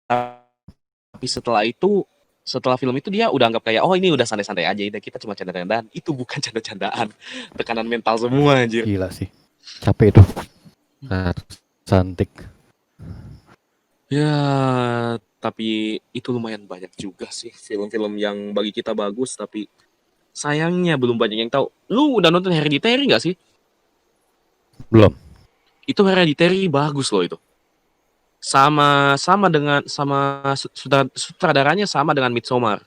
Tapi setelah film itu dia udah anggap kayak ini udah santai-santai aja, kita cuma canda-candaan. Itu bukan canda-candaan, tekanan mental semua anjir. Gila sih, capek itu. Cantik. Ya, tapi itu lumayan banyak juga sih film-film yang bagi kita bagus, tapi sayangnya belum banyak yang tahu. Lu udah nonton Hereditary nggak sih? Belum. Itu Hereditary bagus loh itu. Sama sutradaranya sama dengan Midsommar.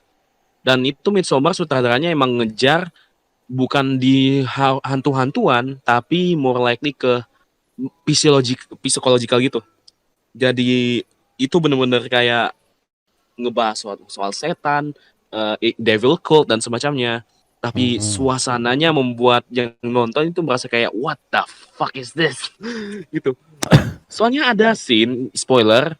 Dan itu Midsommar sutradaranya emang ngejar bukan di hantu-hantuan, tapi more likely ke psikologikal gitu. Jadi itu bener-bener kayak ngebahas soal setan, devil cult dan semacamnya. Tapi suasananya membuat yang nonton itu merasa kayak what the fuck is this gitu. Soalnya ada scene spoiler,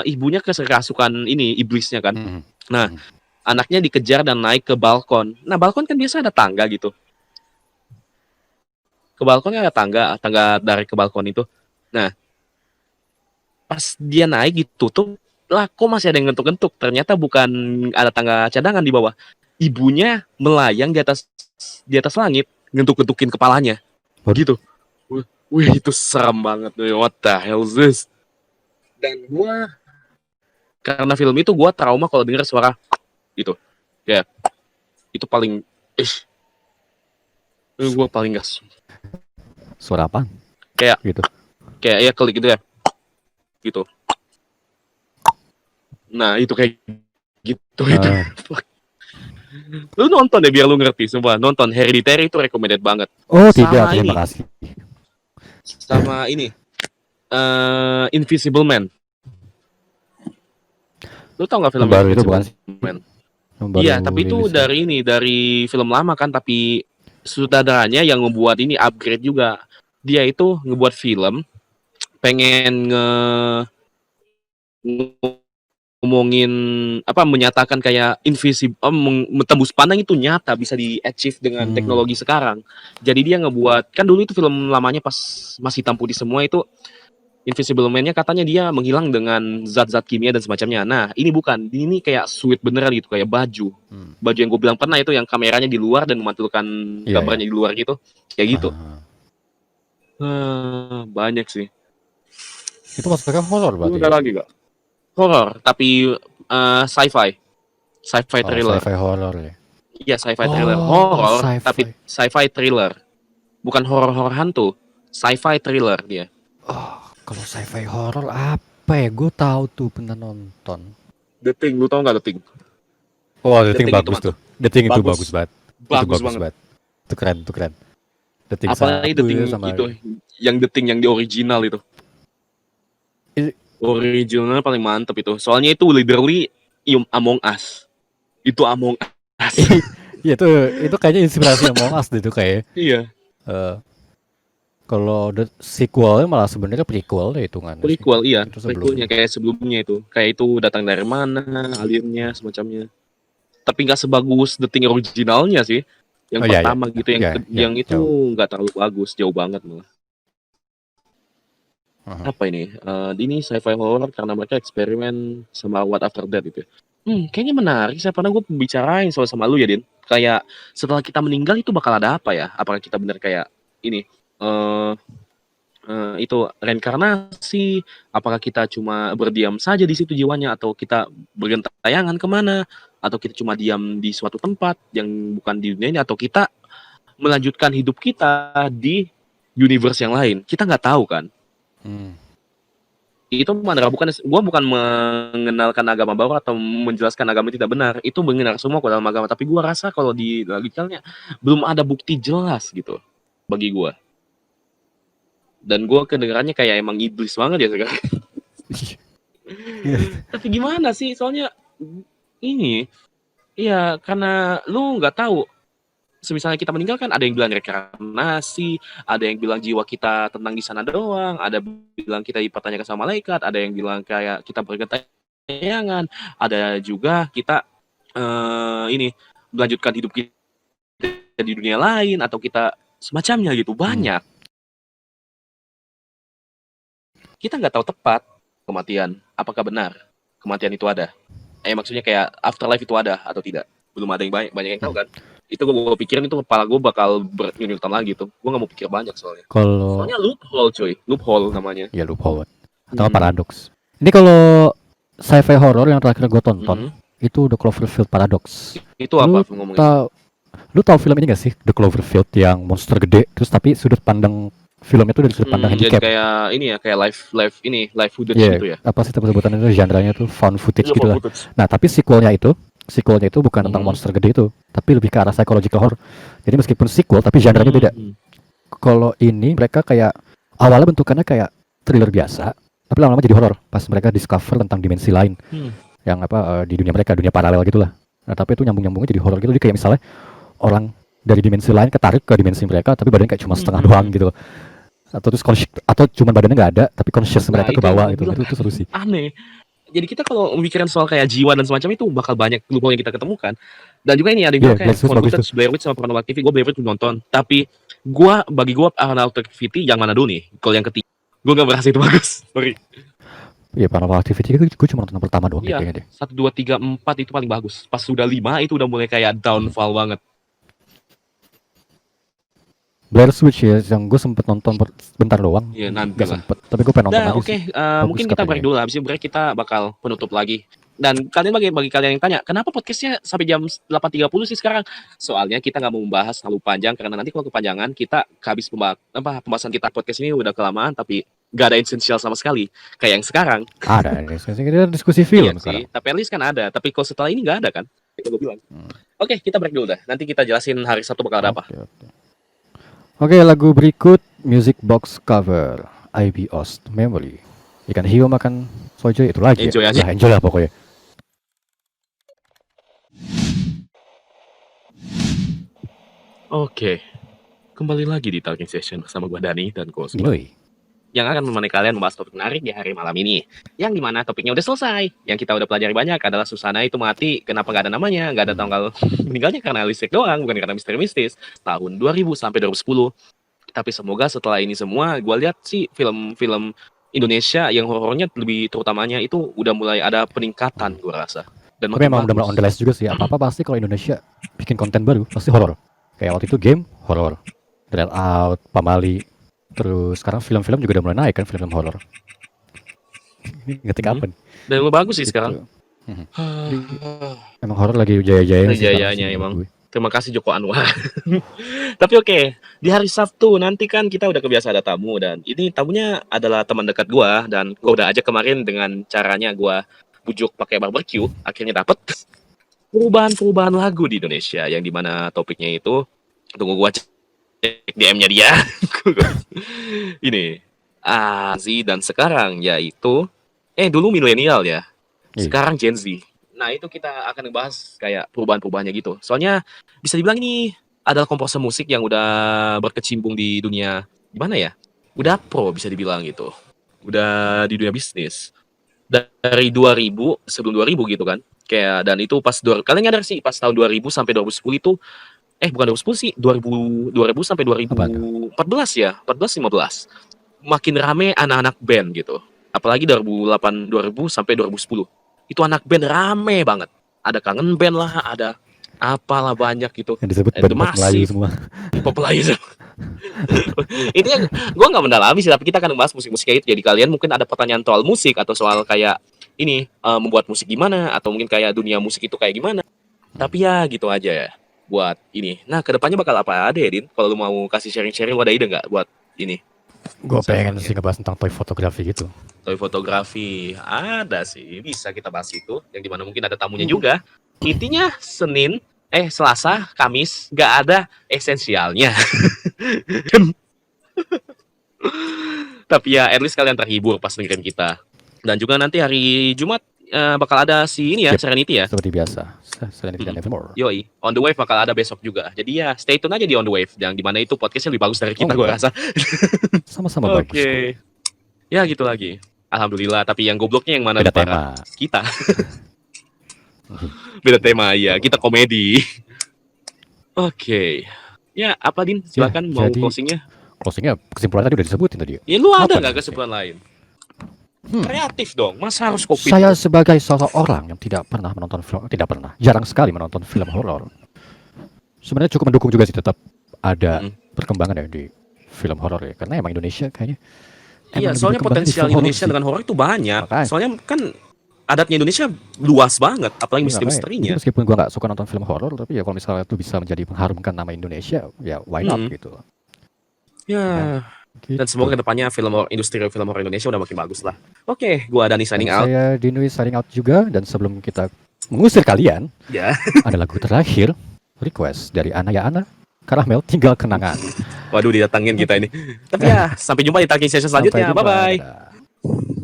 ibunya kerasukan iblisnya kan. Nah, anaknya dikejar dan naik ke balkon. Nah, balkon kan biasa ada tangga gitu. Ke balkon ada tangga dari ke balkon itu. Nah, pas dia naik ditutup, lah kok masih ada yang ngentuk-ngentuk. Ternyata bukan ada tangga cadangan di bawah. Ibunya melayang di atas langit, ngentuk-ngentukin kepalanya. Gitu. Wih, itu serem banget. What the hell is this? Dan karena film itu gue trauma kalau denger suara gitu. Ya, itu paling gue paling gas. Suara apa? Kayak gitu. Kayak ya klik gitu ya. Gitu. Nah, itu kayak gitu itu. Lu nonton deh biar lu ngerti, sumpah. Nonton Hereditary itu recommended banget. Oh, tidak, terima kasih. Sama ini. Invisible Man. Lu tau gak film baru itu bukan Man? Iya, tapi itu dari film lama kan, tapi sutradaranya yang ngebuat ini upgrade juga. Dia itu ngebuat film pengen ngomongin menyatakan kayak tembus pandang itu nyata bisa di-achieve dengan teknologi sekarang. Jadi dia ngebuat, kan dulu itu film lamanya pas masih hitam putih semua itu, Invisible Man-nya katanya dia menghilang dengan zat-zat kimia dan semacamnya. Nah, ini bukan. Ini kayak suit beneran gitu, kayak baju. Baju yang gue bilang pernah itu yang kameranya di luar dan memantulkan gambarnya di luar gitu. Kayak gitu. Banyak sih. Itu masuknya horor berarti? Udah lagi gak? Horor, tapi sci-fi. Sci-fi thriller. Sci-fi horor ya? Iya, sci-fi thriller. Horor, tapi sci-fi thriller. Bukan horor-horor hantu. Sci-fi thriller dia. Kalau sci-fi horror apa ya? Gue tahu tuh, pernah nonton. The Thing, lu tau gak The Thing? Oh, The Thing bagus tuh. The Thing itu bagus banget. Bagus banget. Itu keren. The Thing apalagi The Thing sama itu, yang The Thing yang di original itu. Original paling mantep itu. Soalnya itu literally Among Us. Itu Among Us. Iya itu kayaknya inspirasi Among Us itu kayak. Iya. Kalau the sequelnya malah sebenarnya prequel ya hitungannya. Prequel iya. Prequelnya kayak sebelumnya itu. Kayak itu datang dari mana, alirnya, semacamnya. Tapi nggak sebagus The Thing originalnya sih. Yang pertama gitu. Yang itu nggak terlalu bagus. Jauh banget malah. Apa ini? Ini sci-fi horror karena mereka eksperimen sama What After Death itu. Kayaknya menarik sih, pernah gue bicarain soal sama lu ya, Din. Kayak setelah kita meninggal itu bakal ada apa ya? Apakah kita bener kayak ini, eee itu reinkarnasi? Apakah kita cuma berdiam saja di situ jiwanya, atau kita bergentayangan kemana? Atau kita cuma diam di suatu tempat yang bukan di dunia ini, atau kita melanjutkan hidup kita di universe yang lain? Kita nggak tahu kan? Hmm. Itu bukan, gua bukan mengenalkan agama baru atau menjelaskan agama tidak benar. Itu benar semua kok dalam agama. Tapi gua rasa kalau di logikanya belum ada bukti jelas gitu bagi gua. Dan gua kedengarannya kayak emang iblis banget ya sekarang. Tapi gimana sih? Soalnya ini, iya karena lu nggak tahu. Semisalnya kita meninggal kan ada yang bilang reinkarnasi, ada yang bilang jiwa kita tenang di sana doang, ada bilang kita dipertanyakan sama malaikat, ada yang bilang kayak kita bergentayangan, ada juga kita ini melanjutkan hidup kita di dunia lain atau kita semacamnya gitu, banyak. Kita nggak tahu tepat kematian, apakah benar kematian itu ada. Maksudnya kayak afterlife itu ada atau tidak. Belum ada yang banyak yang tahu kan. Itu gue pikirin itu kepala gue bakal bernyunyutan lagi tuh. Gue gak mau pikir banyak soalnya. Kalau Soalnya loophole cuy, loophole namanya. ya loophole atau paradox. Ini kalau sci-fi horror yang terakhir gue tonton itu The Cloverfield Paradox. Itu apa ngomongnya? Lu tahu film ini gak sih, The Cloverfield, yang monster gede terus tapi sudut pandang filmnya tuh dari sudut pandang Jadi handicap. kayak ini ya, kayak live footage Iya, gitu ya. apa sih sebutannya itu, genre-nya tuh found footage gitu lah. Footage. Nah, tapi sequelnya itu bukan tentang monster gede itu, tapi lebih ke arah psychological horror. Jadi meskipun sequel tapi genre-nya beda. Kalau ini mereka kayak awalnya bentukannya kayak thriller biasa, tapi lama-lama jadi horror pas mereka discover tentang dimensi lain. Yang di dunia mereka, dunia paralel gitulah. Nah, tapi itu nyambung-nyambungnya jadi horror gitu. Jadi kayak misalnya orang dari dimensi lain ketarik ke dimensi mereka, tapi badannya kayak cuma setengah doang gitu. Atau terus atau cuma badannya nggak ada, tapi conscious mereka ke bawah gitu. Itu seru sih. Aneh. Jadi kita kalau memikirkan soal kayak jiwa dan semacam itu bakal banyak loophole yang kita ketemukan. Dan juga ini ada yang bilang kayak Blair Witch sama Paranormal Activity. Gue Blair Witch nonton, tapi bagi gue Paranormal Activity yang mana dulu nih? Kalau yang ketiga, gue gak merasa itu bagus. Sorry. Iya, Paranormal Activity gue cuma nonton yang pertama doang kayaknya deh. 1, 2, 3, 4 itu paling bagus. Pas sudah 5 itu udah mulai kayak downfall banget. Blair Witch ya, yang gue sempet nonton bentar doang. Iya, nanti gak lah. sempet, tapi gue pengen nonton lagi Oke, mungkin kita break dulu. Habis break kita bakal penutup lagi. Dan kalian bagi kalian yang tanya, kenapa podcastnya sampai jam 8.30 sih sekarang? Soalnya kita nggak mau membahas terlalu panjang, karena nanti kalau kepanjangan kita habis pembahasan kita podcast ini udah kelamaan, tapi nggak ada esensial sama sekali. Kayak yang sekarang. Ada, kita diskusi film Sih, sekarang. tapi at least kan ada. Tapi kalau setelah ini nggak ada kan? Itu gue bilang. Oke, kita break dulu dah. Nanti kita jelasin hari Sabtu bakal ada apa. Oke, lagu berikut Music Box Cover IB Ost Memory. Ikan hiu makan sojo itu lagi. Enjoy ya? aja. Nah, enjoy lah pokoknya. Oke, kembali lagi di Talking Session bersama gue Dani dan Cosmo. Yang akan menemani kalian membahas topik menarik di hari malam ini. Yang dimana topiknya udah selesai. Yang kita udah pelajari banyak adalah Susana itu mati. Kenapa gak ada namanya? Gak ada tanggal meninggalnya karena listrik doang, bukan karena misteri mistis. Tahun 2000 sampai 2010. Tapi semoga setelah ini semua, gue lihat sih film-film Indonesia yang horornya lebih terutamanya itu udah mulai ada peningkatan, gue rasa. Dan tapi memang udah on the list juga sih. Apa-apa pasti kalau Indonesia bikin konten baru pasti horor. Kayak waktu itu game horor, Dread Out, Pamali. Terus sekarang film-film juga udah mulai naik kan, film-film horor. Ini ngetik apa nih? Dan lu bagus sih sekarang. Emang horor lagi jaya-jayanya sih. Jaya-jayanya emang. Terima kasih Joko Anwar. Tapi oke, di hari Sabtu nanti kan kita udah kebiasa ada tamu, dan ini tamunya adalah teman dekat gua, dan gua udah ajak kemarin dengan caranya gua bujuk pakai barbecue, akhirnya dapet perubahan lagu di Indonesia, yang dimana topiknya itu, tunggu gua cek DM-nya dia. Ini Azi dan sekarang yaitu dulu milenial ya, sekarang Gen Z. Nah itu kita akan ngebahas kayak perubahan-perubahannya gitu. Soalnya bisa dibilang ini adalah komposer musik yang udah berkecimpung di dunia gimana ya, udah pro bisa dibilang gitu, udah di dunia bisnis dari 2000, sebelum 2000 gitu kan. Kayak, dan itu pas kalian nyadar sih pas tahun 2000 sampai 2010 itu bukan 2010 sih, 2000 sampai 2014 ya, 14 15 makin rame anak-anak band gitu. Apalagi 2008 2000 sampai 2010 itu anak band rame banget. ada Kangen Band lah, ada apalah banyak gitu. Yang disebut The band Melayu Massive, semua. Pop Melayu. Intinya gue nggak mendalami sih, tapi kita akan membahas musik-musik kayak itu. Jadi kalian mungkin ada pertanyaan soal musik atau soal kayak ini membuat musik gimana, atau mungkin kayak dunia musik itu kayak gimana. Tapi ya gitu aja ya buat ini. Nah, kedepannya bakal apa ada ya, Din? Kalau lu mau kasih sharing-sharing, lu ada ide nggak buat ini? Gue pengen Selanjutnya. sih ngebahas tentang toy fotografi gitu. Toy fotografi ada sih, bisa kita bahas itu. Yang dimana mungkin ada tamunya juga. Intinya Selasa, Kamis, nggak ada esensialnya. Tapi ya, at least kalian terhibur pas dengerin kita. Dan juga nanti hari Jumat bakal ada si ini ya, Yep. Serenity ya. Seperti biasa. Serenity dan Nevermore. Yoi, On The Wave bakal ada besok juga. Jadi ya, stay tune aja di On The Wave. Yang dimana itu podcastnya lebih bagus dari kita, gue rasa. Sama-sama Oke. bagus. Ya gitu lagi. Alhamdulillah, tapi yang gobloknya yang mana Beda para tema. kita. Beda tema, ya. Kita komedi. Oke. Ya, apa Din? Silakan mau jadi- closingnya. Closingnya kesimpulan tadi udah disebutin tadi. Ya lu ada Apa nggak nih? kesimpulan lain? Hmm. Kreatif dong. Masa harus kopi? Saya sebagai seorang yang tidak pernah menonton film, jarang sekali menonton film horor. Sebenarnya cukup mendukung juga sih, tetap ada perkembangan ya di film horor ya, karena emang Indonesia kayaknya. Iya, emang soalnya lebih berkembang di potensial film horor Indonesia sih. dengan horor itu banyak. Makanya. Soalnya kan adatnya Indonesia luas banget, apalagi Iya, misteri-misterinya. makanya. Meskipun gua nggak suka nonton film horor, tapi ya kalau misalnya itu bisa menjadi mengharumkan nama Indonesia, ya why not gitu. Ya, Gitu. dan semoga kedepannya industri film horor Indonesia udah makin bagus lah. Oke, gua Dani signing Dan out. saya Dinui signing out juga, dan sebelum kita mengusir kalian, Ya. ada lagu terakhir request dari Anaya Ana Karamel, Tinggal Kenangan. Waduh, didatangin kita ini. Tapi ya, sampai jumpa di talking session selanjutnya. Sampai jumpa. Bye-bye. Dadah.